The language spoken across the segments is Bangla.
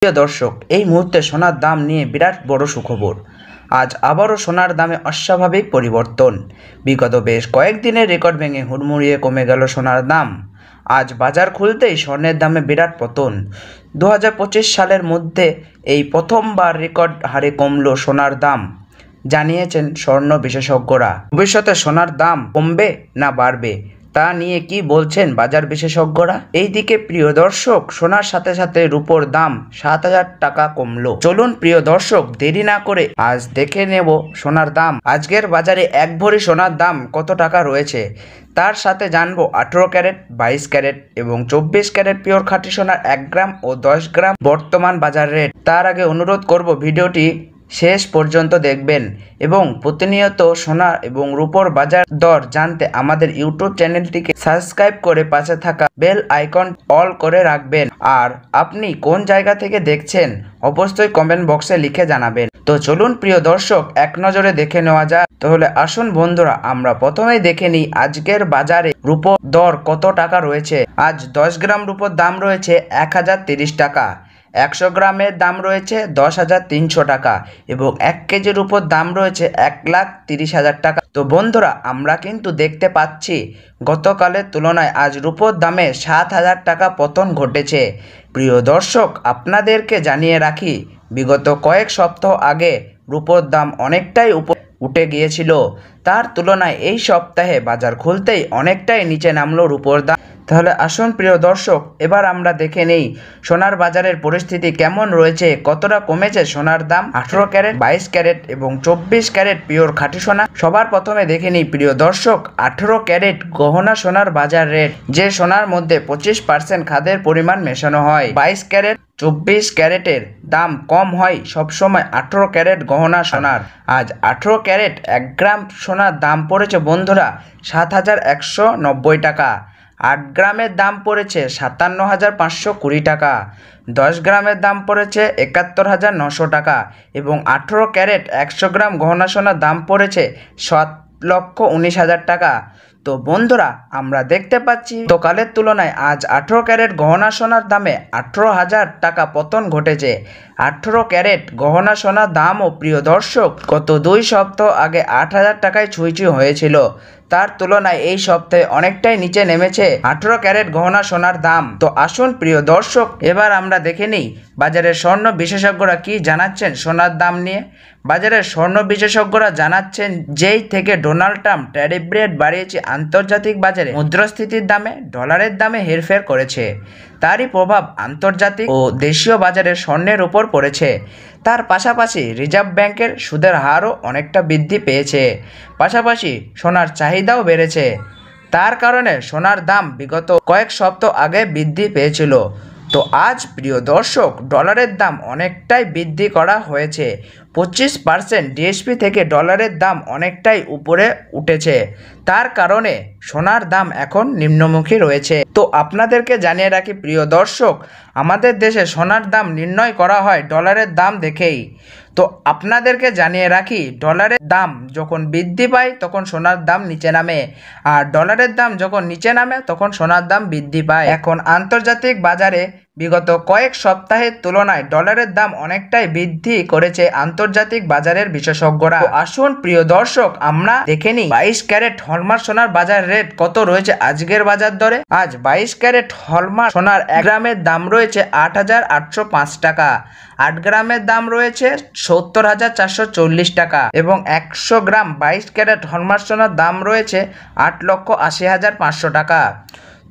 প্রিয় দর্শক, এই মুহূর্তে সোনার দাম নিয়ে বিরাট বড় সুখবর। আজ আবারও সোনার দামে অস্বাভাবিক পরিবর্তন। বিগত বেশ কয়েকদিনের রেকর্ড ভেঙে হুড়মুড়িয়ে কমে গেল সোনার দাম। আজ বাজার খুলতেই স্বর্ণের দামে বিরাট পতন। 2025 সালের মধ্যে এই প্রথমবার রেকর্ড হারে কমল সোনার দাম, জানিয়েছেন স্বর্ণ বিশেষজ্ঞরা। ভবিষ্যতে সোনার দাম কমবে না বাড়বে তা নিয়ে কি বলছেন বাজার বিশেষজ্ঞরা? এইদিকে প্রিয় দর্শক, সোনার সাথে সাথে রূপোর দাম 7,000 টাকা কমলো। চলুন প্রিয় দর্শক, দেরি না করে আজ দেখে নেব সোনার দাম। আজকের বাজারে এক ভরি সোনার দাম কত টাকা রয়েছে, তার সাথে জানবো 18 ক্যারেট, 22 ক্যারেট এবং 24 ক্যারেট পিওর খাঁটি সোনার 1 গ্রাম ও 10 গ্রাম বর্তমান বাজার রেট। তার আগে অনুরোধ করব ভিডিওটি শেষ পর্যন্ত দেখবেন এবং প্রতিনিয়ত সোনা এবং রূপোর বাজার দর জানতে আমাদের ইউটিউব চ্যানেলটিকে সাবস্ক্রাইব করে পাশে থাকা বেল আইকন অল করে রাখবেন। আর আপনি কোন জায়গা থেকে দেখছেন অবশ্যই কমেন্ট বক্সে লিখে জানাবেন। তো চলুন প্রিয় দর্শক, এক নজরে দেখে নেওয়া যাক। তাহলে আসুন বন্ধুরা, আমরা প্রথমেই দেখে নিই আজকের বাজারে রূপোর দর কত টাকা রয়েছে। আজ 10 গ্রাম রূপোর দাম রয়েছে 1030 টাকা, 100 গ্রামের দাম রয়েছে 10,300 টাকা এবং 1 কেজির উপর দাম রয়েছে 1,30,000 টাকা। তো বন্ধুরা, আমরা কিন্তু দেখতে পাচ্ছি গতকালের তুলনায় আজ রূপোর দামে 7,000 টাকা পতন ঘটেছে। প্রিয় দর্শক, আপনাদেরকে জানিয়ে রাখি, বিগত কয়েক সপ্তাহ আগে রূপোর দাম অনেকটাই উঠে গিয়েছিল, তার তুলনায় এই সপ্তাহে বাজার খুলতেই অনেকটাই নিচে নামলো রূপোর দাম। তাহলে আসুন প্রিয় দর্শক, এবার আমরা দেখে নেই সোনার বাজারের পরিস্থিতি কেমন রয়েছে, কতটা কমেছে সোনার দাম। 18 ক্যারেট, 22 ক্যারেট এবং 24 ক্যারেট পিওর খাঁটি সোনা। সবার প্রথমে দেখে নিই প্রিয় দর্শক 18 ক্যারেট গহনা সোনার বাজার রেট, যে সোনার মধ্যে 25% খাদের পরিমাণ মেশানো হয়। 22 ক্যারেট, 24 ক্যারেটের দাম কম হয় সবসময় 18 ক্যারেট গহনা সোনার। আজ 18 ক্যারেট 1 গ্রাম সোনার দাম পড়েছে বন্ধুরা 7,190 টাকা। 8 গ্রামের দাম পড়েছে 57,520 টাকা। 10 গ্রামের দাম পড়েছে 71,900 টাকা এবং 18 ক্যারেট 100 গ্রাম গহনা সোনার দাম পড়েছে 7,19,000 টাকা। তো বন্ধুরা, আমরা দেখতে পাচ্ছি গতকালের তুলনায় আজ 18 ক্যারেট গহনা সোনার দামে 18,000 টাকা পতন ঘটেছে। 18 ক্যারেট গহনা সোনার দামও প্রিয় দর্শক গত 2 সপ্তাহ আগে 8,000 টাকায় ছুঁই হয়েছিল, তার তুলনায় এই সপ্তাহে অনেকটাই নিচে নেমেছে 18 ক্যারেট গহনা সোনার দাম। তো আসুন প্রিয় দর্শক, এবার আমরা দেখে নিই বাজারের স্বর্ণ বিশেষজ্ঞরা কি জানাচ্ছেন সোনার দাম নিয়ে। বাজারের স্বর্ণ বিশেষজ্ঞরা জানাচ্ছেন, যেই থেকে ডোনাল্ড ট্রাম্প ট্যারিফ রেট বাড়িয়েছে আন্তর্জাতিক বাজারে মুদ্রাস্ফীতির দামে, ডলারের দামে হেরফের করেছে, তারই প্রভাব আন্তর্জাতিক ও দেশীয় বাজারে স্বর্ণের উপর পড়েছে। তার পাশাপাশি রিজার্ভ ব্যাংকের সুদের হারও অনেকটা বৃদ্ধি পেয়েছে, পাশাপাশি সোনার চাহিদাও বেড়েছে। তার কারণে সোনার দাম বিগত কয়েক সপ্তাহ আগে বৃদ্ধি পেয়েছিল। তো আজ প্রিয় দর্শক, ডলারের দাম অনেকটাই বৃদ্ধি করা হয়েছে। 25% ডিএসপি থেকে ডলারের দাম অনেকটাই উপরে উঠেছে, তার কারণে সোনার দাম এখন নিম্নমুখী রয়েছে। তো আপনাদেরকে জানিয়ে রাখি প্রিয় দর্শক, আমাদের দেশে সোনার দাম নির্ণয় করা হয় ডলারের দাম দেখেই। তো আপনাদেরকে জানিয়ে রাখি, ডলারের দাম যখন বৃদ্ধি পায় তখন সোনার দাম নিচে নামে, আর ডলারের দাম যখন নিচে নামে তখন সোনার দাম বৃদ্ধি পায়। এখন আন্তর্জাতিক বাজারে বিগত কয়েক সপ্তাহের তুলনায় ডলারের দাম অনেকটাই বৃদ্ধি করেছে আন্তর্জাতিক বাজারের বিশেষজ্ঞরা। আসুন প্রিয় দর্শক, আমরা দেখে নিই 22 ক্যারেট হলমার্ক সোনার বাজার রেট কত রয়েছে আজকের বাজার দরে। আজ 22 ক্যারেট হলমার্ক সোনার 1 গ্রামের দাম রয়েছে 8,805 টাকা, 8 গ্রামের দাম রয়েছে 70,440 টাকা এবং 100 গ্রাম 22 ক্যারেট হলমার্ক সোনার দাম রয়েছে 8,80,500 টাকা।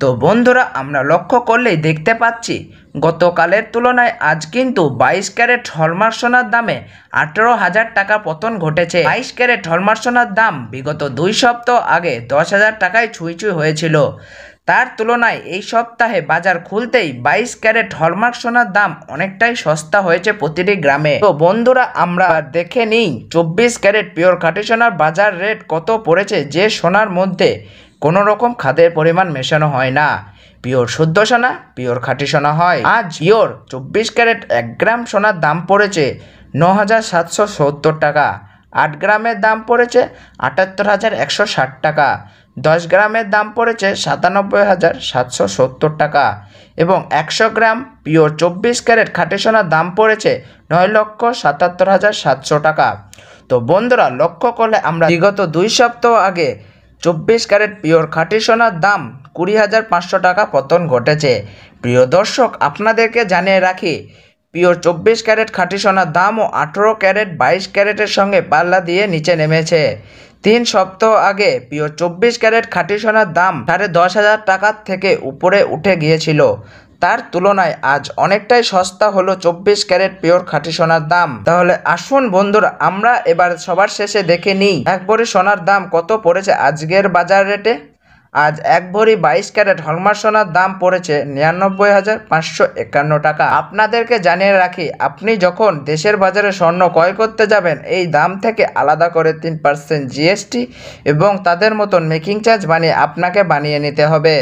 তো বন্ধুরা, আমরা লক্ষ্য করলেই দেখতে পাচ্ছি গতকালের তুলনায় আজ কিন্তু 22 ক্যারেট হলমার্ক সোনার দামে 18,000 টাকা পতন ঘটেছে। 22 ক্যারেট হলমার্ক সোনার দাম বিগত 2 সপ্তাহ আগে 10,000 টাকায় ছুঁই হয়েছিল, তার তুলনায় এই সপ্তাহে বাজার খুলতেই 22 ক্যারেট হলমার্ক সোনার দাম অনেকটাই সস্তা হয়েছে প্রতিটি গ্রামে। তো বন্ধুরা, আমরা দেখে নিই 24 ক্যারেট পিওর খাঁটি সোনার বাজার রেট কত পড়েছে, যে সোনার মধ্যে কোনো রকম খাদের পরিমাণ মেশানো হয় না, পিওর শুদ্ধ সোনা, পিওর খাঁটি সোনা হয়। আজ পিওর 24 ক্যারেট 1 গ্রাম সোনার দাম পড়েছে 9,770 টাকা, 8 গ্রামের দাম পড়েছে 78,160 টাকা, 10 গ্রামের দাম পড়েছে 97,770 টাকা এবং 100 গ্রাম পিওর 24 ক্যারেট খাঁটি সোনার দাম পড়েছে 9,77,700 টাকা। তো বন্ধুরা, লক্ষ্য করলে আমরা বিগত 2 সপ্তাহ আগে 24 ক্যারেট পিওর খাঁটি সোনার দাম 20,500 টাকা পতন ঘটেছে। প্রিয় দর্শক, আপনাদেরকে জানিয়ে রাখি, পিওর 24 ক্যারেট খাঁটি সোনার দামও 18 ক্যারেট 22 ক্যারেটের সঙ্গে পাল্লা দিয়ে নিচে নেমেছে। 3 সপ্তাহ আগে পিওর 24 ক্যারেট খাঁটি সোনার দাম 10,500 টাকার থেকে উপরে উঠে গিয়েছিল। তার তুলনায় আজ অনেকটাই সস্তা হলো 24 ক্যারেট পিওর খাঁটি সোনার দাম। তাহলে আসুন বন্ধুরা, আমরা এবার সবার শেষে দেখে নিই এক ভরি সোনার দাম কত পড়েছে আজকের বাজার রেটে। আজ 1 ভরি 22 ক্যারেট হলমার্ক সোনার দাম পড়েছে 99,551 টাকা। আপনাদেরকে জানিয়ে রাখি, আপনি যখন দেশের বাজারে স্বর্ণ ক্রয় করতে যাবেন, এই দাম থেকে আলাদা করে 3% জিএসটি এবং তাদের মতন মেকিং চার্জ বানিয়ে আপনাকে বানিয়ে নিতে হবে।